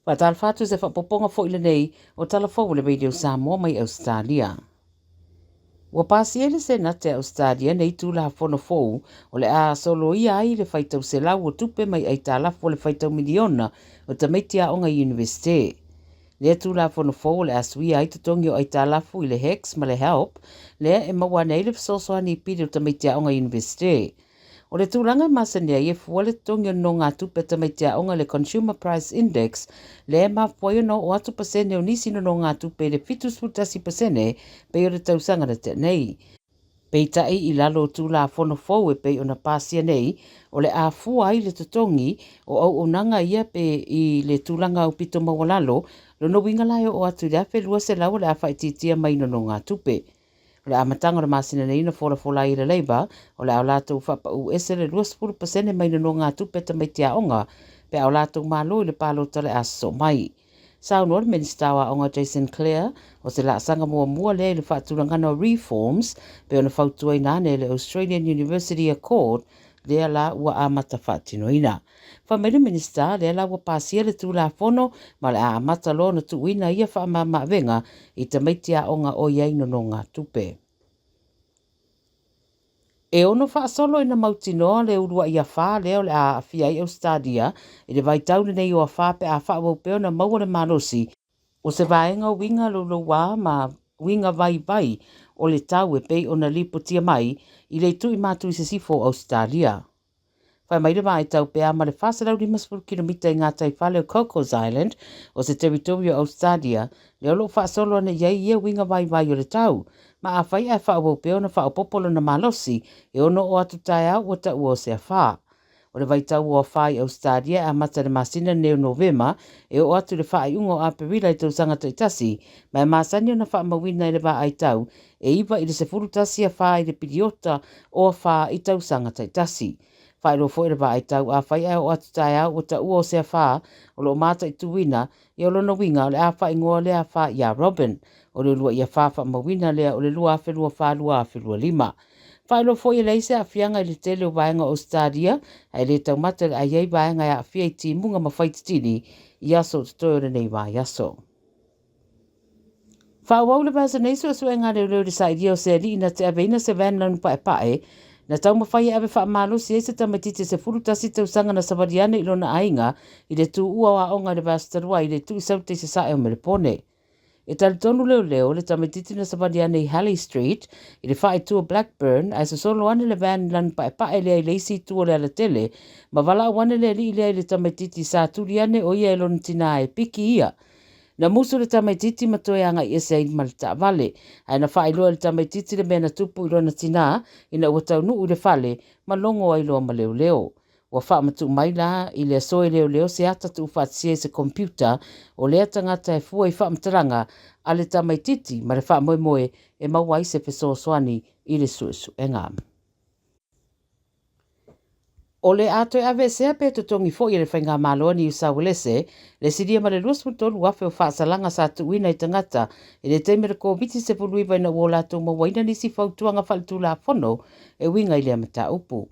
Wa Tala Fou se whapoponga fo ile nei o Tala Fou le radio Samoa mai Ausetalia. Wa pasiele se na te Ausetalia nei tūla fono fou o le a solo ia ai le whaitau se lau o tupe mai ai Tala Fou le whaitau miliona o tamaitia o ngai universite. Le tūla fono fou le asuia ai tutongi o ai Tala Fou i le Hex ma le Help le e maua nei le fisosoani i pide o tamaitia o ngai universite. O le tūlanga masanea i e fua le tongi no ngā tupe tamaitia o le Consumer Price Index le e mawhoi no o atu pasene o nisi no ngā tupe le fitus futasi pasene pe o le tausanga na te nei. Pei tai i lalo tūla fono fou e pei o na pasia nei o le a fua ai le tutongi o au onanga ia pe i le tūlanga o pito mawalalo lo no winga lai o atu le afe lua se lau le a whaititia mai no ngā tupe. O le amatanga o masina nei na fola i le leiba, o le au lātou whapa u ese le 20% mai no ngā tupe tamaitia onga, pe au lātou malo i le palo tale aso mai. Saunor Ministawa onga Jason Clare, o se la sanga mua le le whaturangana reforms, pe ona whautua i nane le Australian University Accord, lea la ua amata whatinoina. Whamele Minista lea la ua pasia le tūla fono, ma le amata lo na tuuina ia whamama venga i tamaitia onga o iei no ngā tupe. E ono whaasolo ina mautinoa le urua ia wha leo le a awhia i Ausetalia, i le vai taune nei o a wha pe a wha wau na maua le manosi, o se vaenga winga lolo wā ma winga vai o le tau e pei o na lipotia mai i le tui mātui se sifo Ausetalia. Whai mai le mai tau pe ama le whasalau 5 kilomita i ngā tai whale o Cocos Island o se territorio Ausetalia, le olo whaasolo na iei ia winga vai o le tau, ma a whai a wha wau na wha popolo na malosi e ono o atu tai au o ta ua o se a wha. O le vai tau o a whai Ausetalia a mata le masina neo Novema e o atu le wha i ungo a perila i tau sanga taitasi, ma e masani o na wha mawina i le wha ai tau e iwa i le se furutasi a wha i le piriota o a wha i tau sanga taitasi. Whai lo fo i le wha ai tau a whai o atu tai au o ta ua o se a wha o lo mata i tuwina i o lono winga o le a wha ingoa le a wha i a Robin o le lua i a wha mawina lea o le lua a whelua wha lua a whelua lima. Whai lo fo i leise a whianga i le tele o vaenga o Australia ai le tau mata a iei vaenga a whia i ti munga ma whaititini i aso tutoi o nei vai aso. Wha wau le basa neiso asu e ngā leo le sa idio se li ina te aveina se van lanu pae na tau mawhai ave wha amalo si eise tamatiti se furutasi tau sanga na savariane ilo na ainga i le tu ua wa onga le vastarua i le tu isaute se sae o melepone. E tali tonu leo le tamatiti na savariane i Halley Street i le whae tua Blackburn ai se solo ane le van lanu pae lea i leisi tua le ala tele ma wala wane le li lea i le tamatiti sa turiane o ia ilona tina e piki ia. Na musu le tamaititi matoe anga i ese aini malita vale. Ai na whae loa le tamaititi le mena tupu i lona tina ina ua tau nuu le fale ma longo ai loa ma leo. Ua wha matu mai la i le soe leo se ata tu whaatsia se kompyuta o lea tangata e fua i wha mtaranga a le tamaititi ma le wha moe e maua i se peso soani i le suesu e ngam. O le ato e ave sea pe tutongi fo i le whainga maloa ni usawelese, le siria ma le luas mutolu wafe o whaasalanga sa tuina i tangata, i le teimere ko biti se pului vai na uola tō mawaina nisi whautuanga whaltu la fono e winga i le amata upu.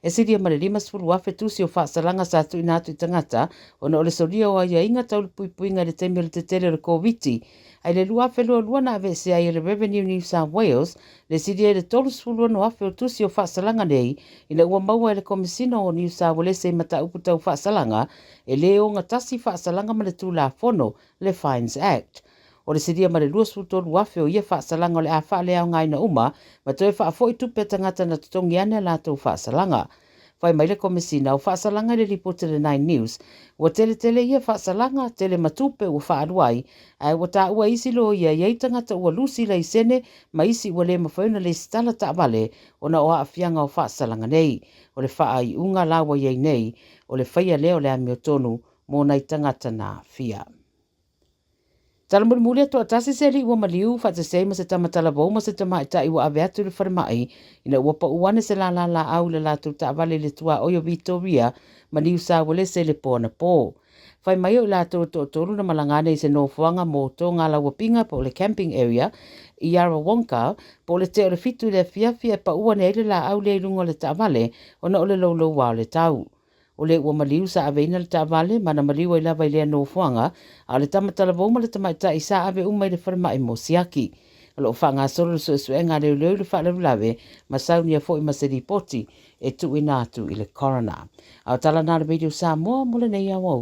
E siria ma le 5 wafe tusi o whaasalanga sa tuina atu i tangata, ona o le solia o aia inga tau le puipuinga le teimere te tele le ko biti, ai le luafe lua na ave sea i le Revenue New South Wales, le siria le tolu sfulua no afe o tusi o whaasalanga nei, i le ua maua le komisino o New South Wales e mata upu tau whaasalanga, e le o ngatasi whaasalanga ma le tū la fono, le Fines Act. O le siria ma le luasu tolu afe o ia whaasalanga o le a whaale au ngaina uma, ma toe whaafo i tupe tangata na tutongi ane la tau whaasalanga. Whai mai le komisina o whaasalanga le ripote le 9 News, ua tele ia whaasalanga, tele matupe ua whaaruai, ai ua tā ua isi lo ia iei tangata ua lusi la isene, ma isi ua le mawhauna le stala ta vale, ona o awhianga o whaasalanga nei, o le wha i unga lawa iei nei, o le whaia leo le ami o tonu, mō nei tangata na fia. Tala muli ato atasi se li ua maliu whate seima se tamatala vauma se tamaita i ua ave atu le wharimai ina ua pa uane se la au le latu ta avale le tua oyo Victoria ma New South Wales le pōna pō. Whai mai o latu to toru na malangane i se nofuanga mō tō ngā laua pinga po le camping area i Yarrawonga po le te o le fitu le fiafia pa uane ele la au le ilungo le ta avale ona o le lau wao le tau. o le ua maliu sa ave ina le taavale mana maliu ai lava i lea nofoanga a le tamatalavo ma le tamaita i sa ave uma i le wharamai mo siaki. Lo whanga solo so ngā leo leo le whaalaulawe ma saunia fo i maseri poti e tu ina atu i le corona. Au tala nā le video Samoa mule nei au